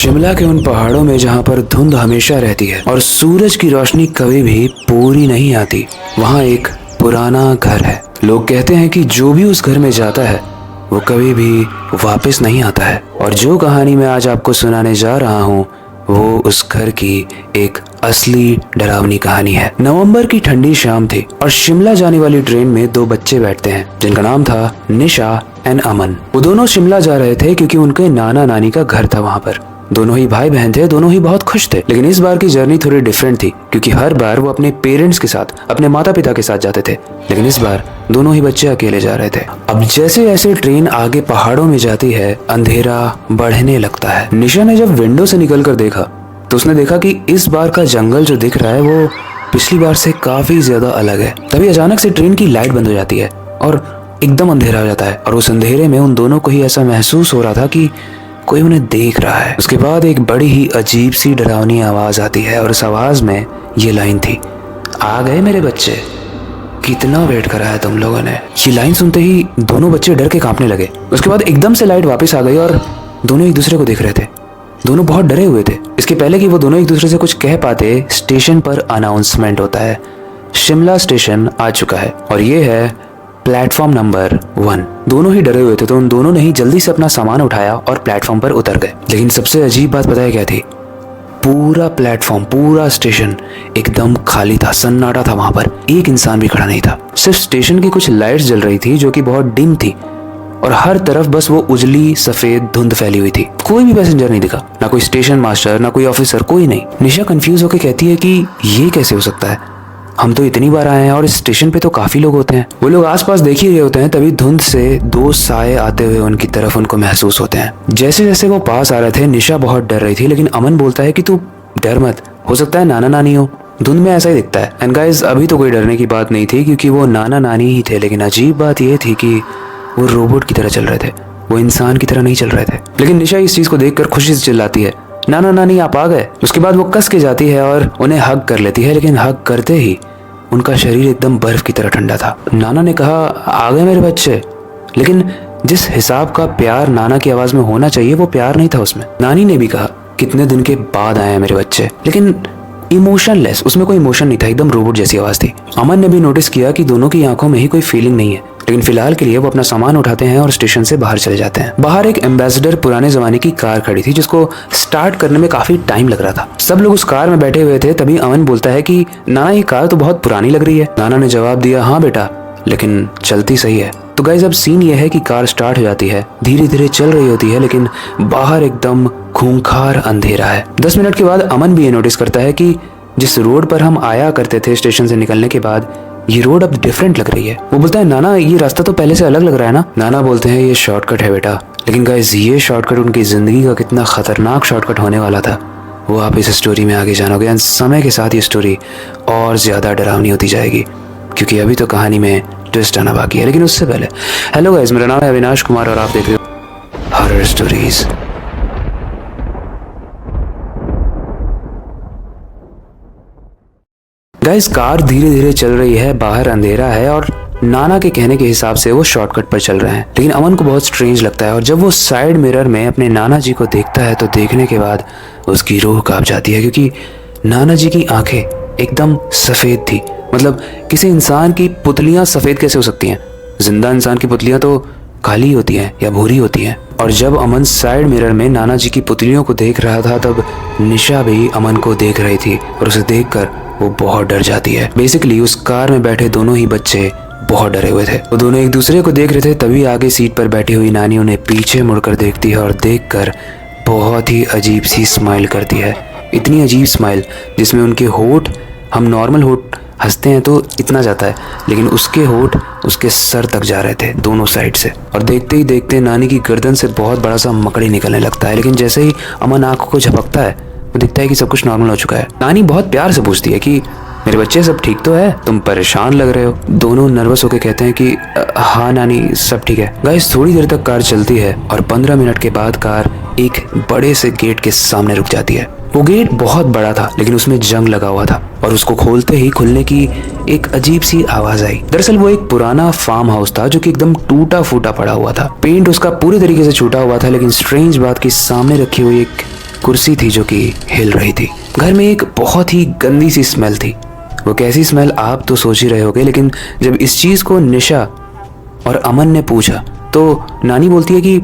शिमला के उन पहाड़ों में जहाँ पर धुंध हमेशा रहती है और सूरज की रोशनी कभी भी पूरी नहीं आती, वहाँ एक पुराना घर है। लोग कहते हैं कि जो भी उस घर में जाता है वो कभी भी वापस नहीं आता है। और जो कहानी मैं आज आपको सुनाने जा रहा हूँ वो उस घर की एक असली डरावनी कहानी है। नवंबर की ठंडी शाम थी और शिमला जाने वाली ट्रेन में दो बच्चे बैठते हैं जिनका नाम था निशा एंड अमन। वो दोनों शिमला जा रहे थे क्योंकि उनके नाना नानी का घर था वहाँ पर। दोनों ही भाई बहन थे, दोनों ही बहुत खुश थे। लेकिन इस बार की जर्नी थोड़ी डिफरेंट थी क्योंकि हर बार वो अपने पेरेंट्स के साथ, अपने माता पिता के साथ जाते थे, लेकिन इस बार दोनों ही बच्चे अकेले जा रहे थे। अब जैसे जैसे ट्रेन आगे पहाड़ों में जाती है अंधेरा बढ़ने लगता है। निशा ने जब विंडो से निकल कर देखा तो उसने देखा कि इस बार का जंगल जो दिख रहा है वो पिछली बार से काफी ज्यादा अलग है। तभी अचानक से ट्रेन की लाइट बंद हो जाती है और एकदम अंधेरा हो जाता है और उस अंधेरे में उन दोनों को ही ऐसा महसूस हो रहा था कि कोई उन्हें देख रहा है। उसके बाद एक बड़ी ही अजीब सी डरावनी आवाज आती है और उस आवाज में ये लाइन थी, आ गए मेरे बच्चे, कितना वेट करा है तुम लोगों ने। ये लाइन सुनते ही दोनों बच्चे डर के कांपने लगे। उसके बाद एकदम से लाइट वापस आ गई और दोनों एक दूसरे को देख रहे थे। दोनों बहुत डरे हुए थे। इसके पहले कि वो दोनों एक दूसरे से कुछ कह पाते, स्टेशन पर अनाउंसमेंट होता है, शिमला स्टेशन आ चुका है और ये है प्लेटफॉर्म नंबर 1। दोनों ही डरे हुए थे तो उन दोनों ने ही जल्दी से अपना सामान उठाया और प्लेटफॉर्म पर उतर गए। लेकिन सबसे अजीब बात पता है क्या थी? पूरा प्लेटफॉर्म, पूरा स्टेशन एकदम खाली था, सन्नाटा था। वहां पर एक इंसान भी खड़ा नहीं था। सिर्फ स्टेशन की कुछ लाइट्स जल रही थी जो कि बहुत डिम थी और हर तरफ बस वो उजली सफेद धुंध फैली हुई थी। कोई भी पैसेंजर नहीं दिखा, ना कोई स्टेशन मास्टर, ना कोई ऑफिसर, कोई नहीं। निशा कंफ्यूज होकर कहती है कि ये कैसे हो सकता है, हम तो इतनी बार आए हैं और इस स्टेशन पे तो काफी लोग होते हैं। वो लोग आसपास देख ही रहे होते हैं, तभी धुंध से दो साए आते हुए उनकी तरफ उनको महसूस होते हैं। जैसे जैसे वो पास आ रहे थे निशा बहुत डर रही थी, लेकिन अमन बोलता है कि तू डर मत, हो सकता है नाना नानी हो, धुंध में ऐसा ही दिखता है। एंड गाइस, अभी तो कोई डरने की बात नहीं थी क्योंकि वो नाना नानी ही थे। लेकिन अजीब बात ये थी कि वो रोबोट की तरह चल रहे थे, वो इंसान की तरह नहीं चल रहे थे। लेकिन निशा इस चीज को देखकर खुशी से चिल्लाती है, नाना नानी आप आ गए। उसके बाद वो कस के जाती है और उन्हें हग कर लेती है, लेकिन हग करते ही उनका शरीर एकदम बर्फ की तरह ठंडा था। नाना ने कहा, आ गए मेरे बच्चे। लेकिन जिस हिसाब का प्यार नाना की आवाज में होना चाहिए वो प्यार नहीं था उसमें। नानी ने भी कहा, कितने दिन के बाद आए हैं मेरे बच्चे, लेकिन इमोशनलेस, उसमें कोई इमोशन नहीं था, एकदम रोबोट जैसी आवाज थी। अमन ने भी नोटिस किया कि दोनों की आंखों में ही कोई फीलिंग नहीं है। लेकिन फिलहाल के लिए वो अपना सामान उठाते हैं और स्टेशन से बाहर चले जाते हैं। बाहर एक एम्बेसडर पुराने जमाने की कार खड़ी थी जिसको स्टार्ट करने में काफी टाइम लग रहा था। सब लोग उस कार में बैठे हुए थे। तभी अमन बोलता है कि नाना ये कार तो बहुत पुरानी लग रही है। नाना ने जवाब दिया, हाँ बेटा, लेकिन चलती सही है। तो गाइस, अब सीन ये है कि कार स्टार्ट हो जाती है, धीरे धीरे चल रही होती है, लेकिन बाहर एकदम खूंखार अंधेरा है। 10 मिनट के बाद अमन भी ये नोटिस करता है कि जिस रोड पर हम आया करते थे स्टेशन से निकलने के बाद, ये रोड अब डिफरेंट लग रही है। वो बोलता है, नाना ये रास्ता तो पहले से अलग लग रहा है ना। नाना बोलते हैं, ये शॉर्टकट है बेटा। लेकिन गाइस, ये शॉर्टकट उनकी जिंदगी का कितना खतरनाक शॉर्टकट होने वाला था वो आप इस स्टोरी में आगे जानोगे। एंड समय के साथ ये स्टोरी और ज्यादा डरावनी होती जाएगी क्योंकि अभी तो कहानी में ट्विस्ट आना बाकी है। लेकिन उससे पहले, हेलो गाइस, मेरा नाम है अविनाश कुमार और आप देख रहे हो हॉरर स्टोरीज। गाइस, कार धीरे धीरे चल रही है, बाहर अंधेरा है और नाना के कहने के हिसाब से वो शॉर्टकट पर चल रहे हैं। लेकिन अमन को बहुत स्ट्रेंज लगता है और जब वो साइड मिरर में अपने नाना जी को देखता है तो देखने के बाद उसकी रूह कांप जाती है क्योंकि नाना जी की आंखें एकदम सफेद थी। मतलब किसी इंसान की पुतलियां सफेद कैसे हो सकती हैं? जिंदा इंसान की पुतलियां तो काली होती हैं या भूरी होती हैं। और जब अमन साइड मिरर में नाना जी की पुतलियों को देख रहा था तब निशा भी अमन को देख रही थी और उसे देखकर वो बहुत डर जाती है। बेसिकली उस कार में बैठे दोनों ही बच्चे बहुत डरे हुए थे। वो दोनों एक दूसरे को देख रहे थे। तभी आगे सीट पर बैठी हुई नानी उन्हें पीछे मुड़कर देखती है और देखकर बहुत ही अजीब सी स्माइल करती है। इतनी अजीब स्माइल जिसमें उनके होठ, हम नॉर्मल होठ हंसते हैं तो इतना जाता है, लेकिन उसके होठ उसके सर तक जा रहे थे दोनों साइड से। और देखते ही देखते नानी की गर्दन से बहुत बड़ा सा मकड़ी निकलने लगता है। लेकिन जैसे ही अमन आंखों को झपकता है वो दिखता है कि सब कुछ नॉर्मल हो चुका है। नानी बहुत प्यार से पूछती है कि मेरे बच्चे सब ठीक तो है, तुम परेशान लग रहे हो। दोनों नर्वस होकर कहते हैं कि हाँ नानी, सब ठीक है। गाइस, थोड़ी देर तक कार चलती है और 15 मिनट के बाद कार एक बड़े से गेट के सामने रुक जाती है। वो गेट बहुत बड़ा था लेकिन उसमें जंग लगा हुआ था और उसको खोलते ही खुलने की एक अजीब सी आवाज आई। दरअसल वो एक पुराना फार्म हाउस था जो कि एकदम टूटा फूटा पड़ा हुआ था। पेंट उसका पूरे तरीके से छूटा हुआ था, लेकिन स्ट्रेंज बात की सामने रखी हुई एक कुर्सी थी जो कि हिल रही थी। घर में एक बहुत ही गंदी सी स्मेल थी। वो कैसी स्मेल आप तो सोच ही रहे होगे, लेकिन जब इस चीज़ को निशा और अमन ने पूछा तो नानी बोलती है कि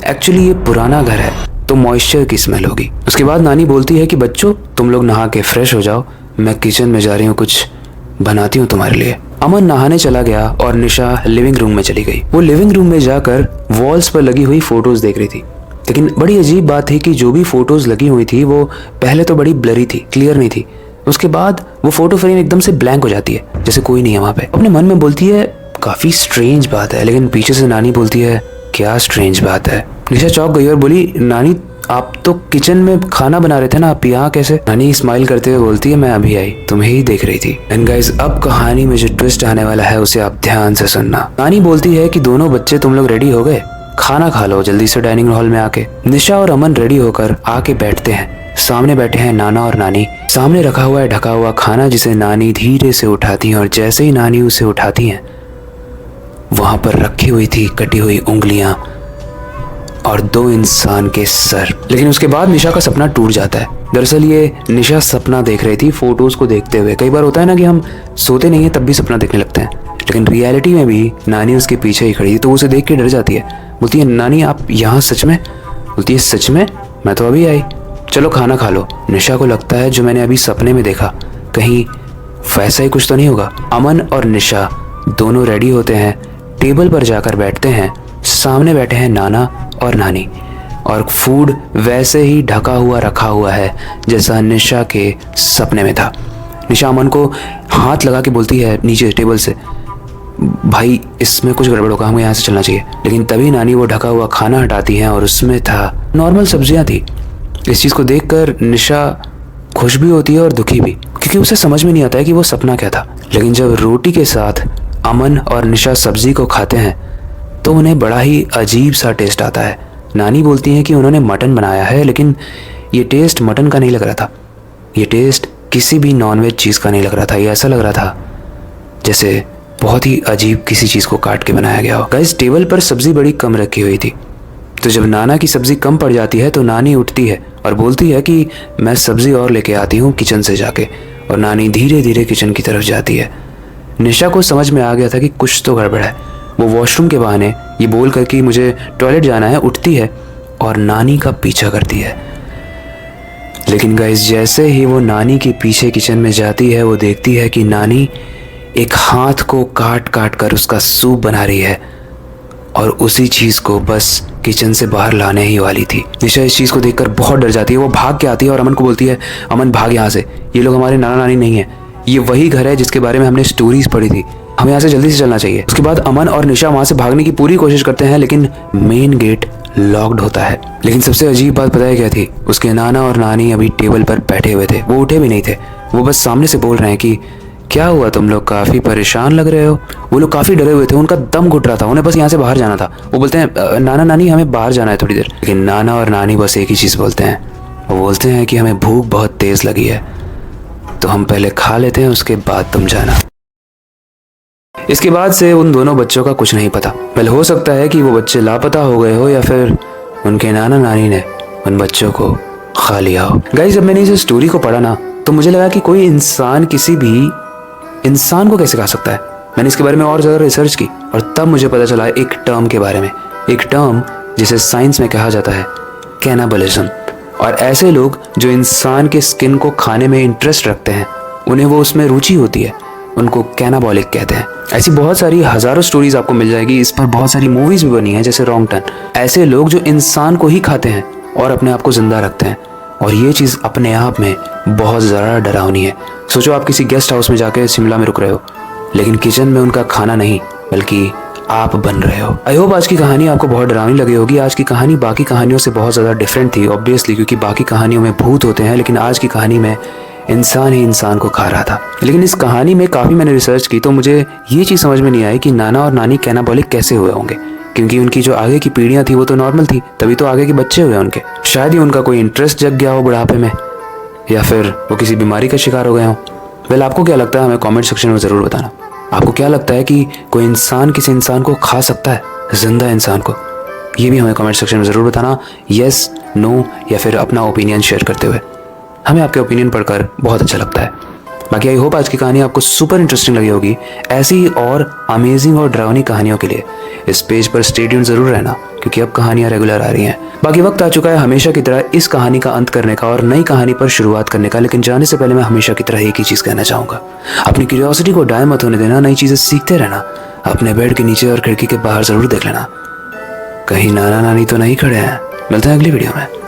एक्चुअली ये पुराना घर है तो मॉइस्चर की स्मेल होगी। उसके बाद नानी बोलती है कि बच्चों तुम लोग नहा के फ्रेश हो जाओ, मैं किचन में जा रही हूँ, कुछ बनाती हूँ तुम्हारे लिए। अमन नहाने चला गया और निशा लिविंग रूम में चली गई। वो लिविंग रूम में जाकर वॉल्स पर लगी हुई फोटोज देख रही थी, लेकिन बड़ी अजीब बात थी कि जो भी फोटोज लगी हुई थी वो पहले तो बड़ी ब्लरी थी, क्लियर नहीं थी। उसके बाद वो फोटो फ्रेम एकदम से ब्लैंक हो जाती है, जैसे कोई नहीं है वहाँ पे। अपने मन में बोलती है काफी स्ट्रेंज बात है, लेकिन पीछे से नानी बोलती है क्या स्ट्रेंज बात है। निशा चौंक गई और बोली नानी आप तो किचन में खाना बना रहे थे ना, आप यहाँ कैसे? नानी स्माइल करते हुए बोलती है मैं अभी आई, तुम्हें ही देख रही थी। एंड गाइस अब कहानी में जो ट्विस्ट आने वाला है उसे आप ध्यान से सुनना। नानी बोलती है कि दोनों बच्चे तुम लोग रेडी हो गए, खाना खा लो जल्दी से डाइनिंग हॉल में आके। निशा और अमन रेडी होकर आके बैठते हैं। सामने बैठे हैं नाना और नानी। सामने रखा हुआ है ढका हुआ खाना जिसे नानी धीरे से उठाती है और जैसे ही नानी उसे उठाती है वहां पर रखी हुई थी कटी हुई उंगलियां और 2 इंसान के सर। लेकिन उसके बाद निशा का सपना टूट जाता है। दरअसल ये निशा सपना देख रही थी फोटोज को देखते हुए। कई बार होता है ना कि हम सोते नहीं है तब भी सपना देखने लगते हैं, लेकिन रियलिटी में भी नानी उसके पीछे ही खड़ी थी तो उसे देख के डर जाती है। बोलती है नानी आप यहाँ सच में? बोलती है सच में, मैं तो अभी आई, चलो खाना खा लो। निशा को लगता है जो मैंने अभी सपने में देखा कहीं वैसा ही कुछ तो नहीं होगा। अमन और निशा दोनों रेडी होते हैं, टेबल पर जाकर बैठते हैं। सामने बैठे हैं नाना और नानी और फूड वैसे ही ढका हुआ रखा हुआ है जैसा निशा के सपने में था। निशा अमन को हाथ लगा के बोलती है नीचे टेबल से, भाई इसमें कुछ गड़बड़ होगा, हमें यहाँ से चलना चाहिए। लेकिन तभी नानी वो ढका हुआ खाना हटाती हैं और उसमें था नॉर्मल सब्जियां थी। इस चीज़ को देखकर निशा खुश भी होती है और दुखी भी, क्योंकि उसे समझ में नहीं आता है कि वो सपना क्या था। लेकिन जब रोटी के साथ अमन और निशा सब्जी को खाते हैं तो उन्हें बड़ा ही अजीब सा टेस्ट आता है। नानी बोलती हैं कि उन्होंने मटन बनाया है, लेकिन ये टेस्ट मटन का नहीं लग रहा था, ये टेस्ट किसी भी नॉनवेज चीज़ का नहीं लग रहा था। ये ऐसा लग रहा था जैसे बहुत ही अजीब किसी चीज़ को काट के बनाया गया हो। गाइस टेबल पर सब्जी बड़ी कम रखी हुई थी, तो जब नाना की सब्जी कम पड़ जाती है तो नानी उठती है और बोलती है कि मैं सब्जी और लेके आती हूँ किचन से जाके। और नानी धीरे धीरे किचन की तरफ जाती है। निशा को समझ में आ गया था कि कुछ तो गड़बड़ है। वो वॉशरूम के बहाने ये बोल कर कि मुझे टॉयलेट जाना है उठती है और नानी का पीछा करती है। लेकिन गाइस जैसे ही वो नानी के पीछे किचन में जाती है वो देखती है कि नानी एक हाथ को काट काट कर उसका सूप बना रही है और उसी चीज़ को बस किचन से बाहर लाने ही वाली थी। निशा इस चीज़ को देखकर बहुत डर जाती है। वो भाग के आती है और अमन को बोलती है अमन भाग यहाँ से, ये लोग हमारे नाना नानी नहीं है, ये वही घर है जिसके बारे में हमने स्टोरीज पढ़ी थी, हमें यहाँ से जल्दी से चलना चाहिए। उसके बाद अमन और निशा वहाँ से भागने की पूरी कोशिश करते हैं, लेकिन मेन गेट लॉक्ड होता है। लेकिन सबसे अजीब बात पता है क्या थी? उसके नाना और नानी अभी टेबल पर बैठे हुए थे, वो उठे भी नहीं थे। वो बस सामने से बोल रहे हैं कि क्या हुआ, तुम लोग काफ़ी परेशान लग रहे हो। वो लोग काफ़ी डरे हुए थे, उनका दम घुट रहा था, उन्हें बस यहाँ से बाहर जाना था। वो बोलते हैं नाना नानी हमें बाहर जाना है थोड़ी देर। लेकिन नाना और नानी बस एक ही चीज़ बोलते हैं, वो बोलते हैं कि हमें भूख बहुत तेज़ लगी है तो हम पहले खा लेते हैं, उसके बाद तुम जाना। इसके बाद से उन दोनों बच्चों का कुछ नहीं पता। वेल हो सकता है कि वो बच्चे लापता हो गए हो या फिर उनके नाना नानी ने उन बच्चों को खा लिया हो। गाइस जब मैंने इस स्टोरी को पढ़ा ना तो मुझे लगा कि कोई इंसान किसी भी इंसान को कैसे खा सकता है। मैंने इसके बारे में और ज़्यादा रिसर्च की और तब मुझे पता चला एक टर्म के बारे में, एक टर्म जिसे साइंस में कहा जाता है कैनाबलिज्म। और ऐसे लोग जो इंसान के स्किन को खाने में इंटरेस्ट रखते हैं, उन्हें वो उसमें रुचि होती है, उनको कैनाबॉलिक कहते हैं। ऐसी बहुत सारी हज़ारों स्टोरीज आपको मिल जाएगी, इस पर बहुत सारी मूवीज भी बनी हैं जैसे रॉन्ग टर्न। ऐसे लोग जो इंसान को ही खाते हैं और अपने आप को जिंदा रखते हैं, और ये चीज़ अपने आप में बहुत ज़्यादा डरावनी है। सोचो आप किसी गेस्ट हाउस में जाके शिमला में रुक रहे हो, लेकिन किचन में उनका खाना नहीं बल्कि आप बन रहे हो। आई होप आज की कहानी आपको बहुत डरावनी लगी होगी। आज की कहानी बाकी कहानियों से बहुत ज़्यादा डिफरेंट थी ऑब्वियसली, क्योंकि बाकी कहानियों में भूत होते हैं, लेकिन आज की कहानी में इंसान ही इंसान को खा रहा था। लेकिन इस कहानी में काफ़ी मैंने रिसर्च की तो मुझे ये चीज़ समझ में नहीं आई कि नाना और नानी कैनाबॉलिक कैसे हुए होंगे, क्योंकि उनकी जो आगे की पीढ़ियाँ थी वो तो नॉर्मल थी, तभी तो आगे के बच्चे हुए उनके। शायद ही उनका कोई इंटरेस्ट जग गया हो बुढ़ापे में, या फिर वो किसी बीमारी का शिकार हो गए हों। वेल आपको क्या लगता है हमें कमेंट सेक्शन में ज़रूर बताना। आपको क्या लगता है कि कोई इंसान किसी इंसान को खा सकता है, जिंदा इंसान को? ये भी हमें कमेंट सेक्शन में ज़रूर बताना, येस, नो या फिर अपना ओपिनियन शेयर करते हुए। हमें आपके ओपिनियन पढ़कर बहुत अच्छा लगता है। बाकी आई होप आज की कहानी आपको सुपर इंटरेस्टिंग लगी होगी। ऐसी ही और अमेजिंग और डरावनी कहानियों के लिए इस पेज पर स्टे ट्यून्ड जरूर रहना, क्योंकि अब कहानियां रेगुलर आ रही हैं। बाकी वक्त आ चुका है हमेशा की तरह इस कहानी का अंत करने का और नई कहानी पर शुरुआत करने का। लेकिन जाने से पहले मैं हमेशा की तरह एक ही चीज़ कहना चाहूँगा, अपनी क्यूरियोसिटी को डाय मत होने देना, नई चीज़ें सीखते रहना। अपने बेड के नीचे और खिड़की के बाहर ज़रूर देख लेना, कहीं नाना नानी तो नहीं खड़े हैं। मिलते हैं अगली वीडियो में।